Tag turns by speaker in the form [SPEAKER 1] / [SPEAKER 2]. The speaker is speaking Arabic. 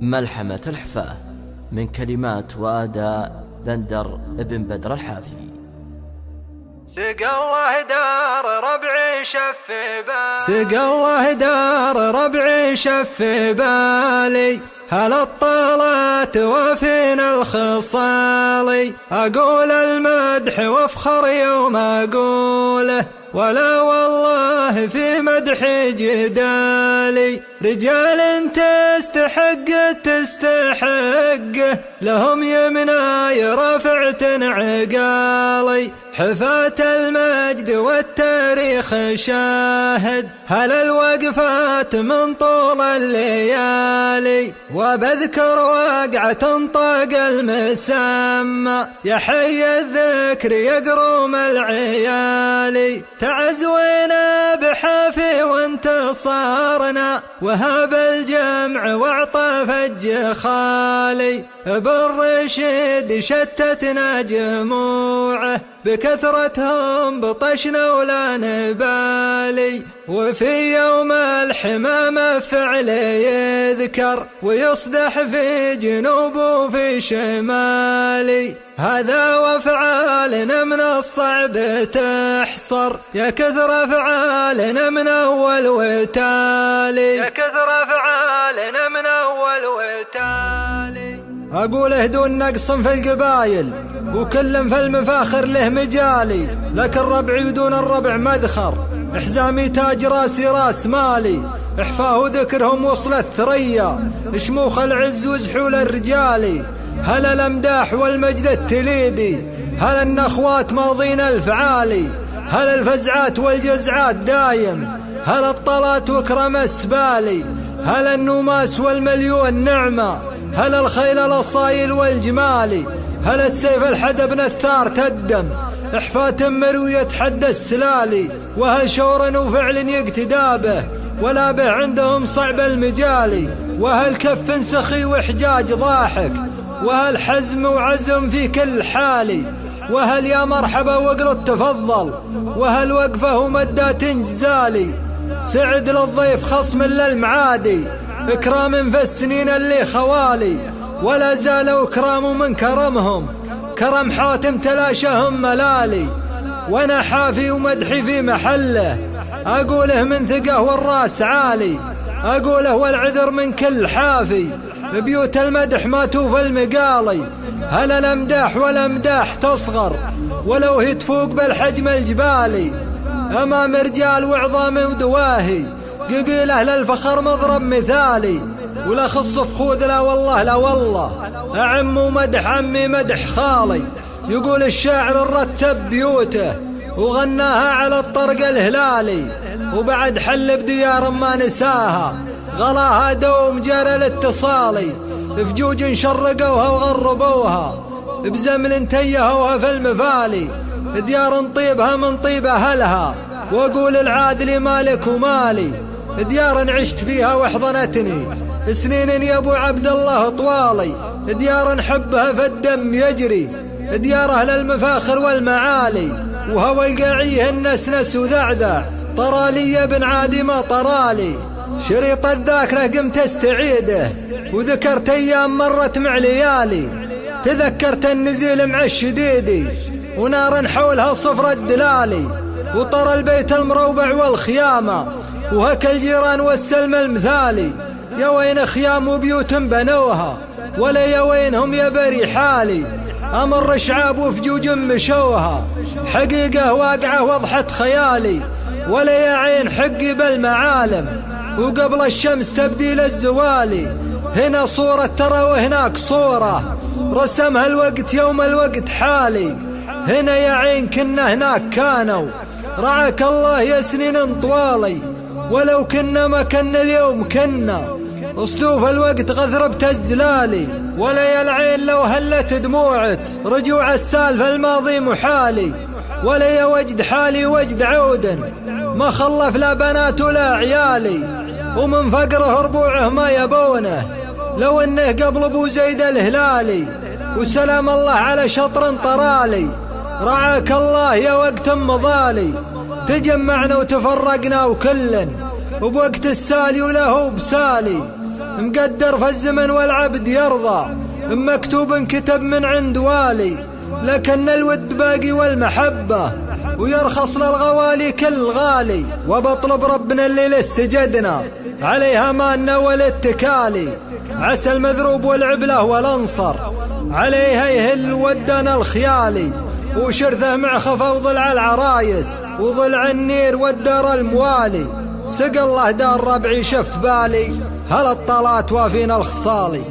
[SPEAKER 1] ملحمة الحفاه من كلمات واداء بندربدر الحافي.
[SPEAKER 2] سقى الله دار ربعي شف بالي هل اطلعت وفينا الخصالي اقول المدح وافخر يوم اقوله ولا والله في مدح جدالي رجال تستحق لهم يمناي رفعت عقالي حفاة المجد والتاريخ شاهد هل الوقفات من طول الليالي وبذكر وقعة طاق المسمى يا حي الذكر يقروم العيالي تعزونا بحافي وانتصارنا وهب الجمع واعطى فج خالي بالرشيد شتتنا جموعه بكثرتهم بطشنا ولا نبالي وفي يوم الحمام فعل يذكر ويصدح في جنوب وفي شمالي هذا وافعالنا من الصعب تحصر يا كثر افعالنا من اول وتالي اقول اهدون نقص في القبايل وكل في المفاخر له مجالي لكن ربعي دون الربع مذخر احزامي تاج راسي راس مالي احفاه ذكرهم وصلت ثريا شموخ العز وزحول الرجالي هل الامداح والمجد التليدي هل النخوات ماضين الفعالي هل الفزعات والجزعات دايم هل الطلات وكرم السبالي هل النماس والمليون نعمة هل الخيل الأصايل والجمالي هل السيف الحدب نثار تدم إحفاة مروية حد السلالي وهل شور وفعل يقتدى به ولا به عندهم صعب المجالي وهل كف سخي وحجاج ضاحك وهل حزم وعزم في كل حالي وهل يا مرحبا وقل تفضل وهل وقفه ومدات جزالي سعد للضيف خصم للمعادي إكرام في السنين اللي خوالي ولا زالوا كرام من كرمهم كرم حاتم تلاشهم ملالي وانا حافي ومدحي في محله اقوله من ثقه والراس عالي اقوله والعذر من كل حافي بيوت المدح ما توفى المقالي هل الامداح والامداح تصغر ولو هي تفوق بالحجم الجبالي امام رجال وعظام ودواهي قبيله للفخر مضرب مثالي ولا خص فخوذ لا والله لا والله أعم ومدح عمي مدح خالي يقول الشاعر الرتب بيوته وغناها على الطرق الهلالي وبعد حل بديار ما نساها غلاها دوم جرى الاتصالي فجوج شرقوها وغربوها بزمن تيهوها في المفالي ديار طيبها من طيب أهلها وأقول العادل مالك ومالي ديار عشت فيها وحضنتني سنين يا ابو عبد الله طوالي ديار نحبها فالدم يجري ديار اهل المفاخر والمعالي وهو القاعيه النسنس وذعذع طرالي يا ابن عادي ما طرالي شريط الذاكره قمت استعيده وذكرت ايام مرت مع ليالي تذكرت النزيل مع الشديدي ونار حولها صفر الدلالي وطر البيت المروبع والخيامه وهك الجيران والسلم المثالي يا وين خيام وبيوت بنوها ولا يا وينهم يا بري حالي امر شعاب وفجوج مشوها حقيقه واقعه وضحت خيالي ولا يا عين حقي بالمعالم وقبل الشمس تبديل الزوالي هنا صورة ترى وهناك صورة رسمها الوقت يوم الوقت حالي هنا يا عين كنا هناك كانوا رعاك الله يا سنين طوالي ولو كنا ما كنا اليوم كنا اصدوف الوقت غثربت الزلالي ولا يا العين لو هلت دموعت رجوع السالفة الماضي محالي ولا يا وجد حالي وجد عودا ما خلف لا بنات ولا عيالي ومن فقره ربوعه ما يبونه لو انه قبل ابو زيد الهلالي وسلام الله على شطر طرالي رعاك الله يا وقت مضالي تجمعنا وتفرقنا وكلن وبوقت السالي وله بسالي مقدر في الزمن والعبد يرضى، مكتوب كتب من عند والي، لكن الود باقي والمحبة، ويرخص للغوالي كل غالي. وبطلب ربنا اللي لسجدنا عليها مانا والاتكالي، عسى المذروب والعبله والانصر عليها يهل ودنا الخيالي، وشرثه مع خفا وضلع العرايس وضلع النير والدار الموالي. سق الله دار ربعي شف بالي، هل الطلات وافينا الخصالي.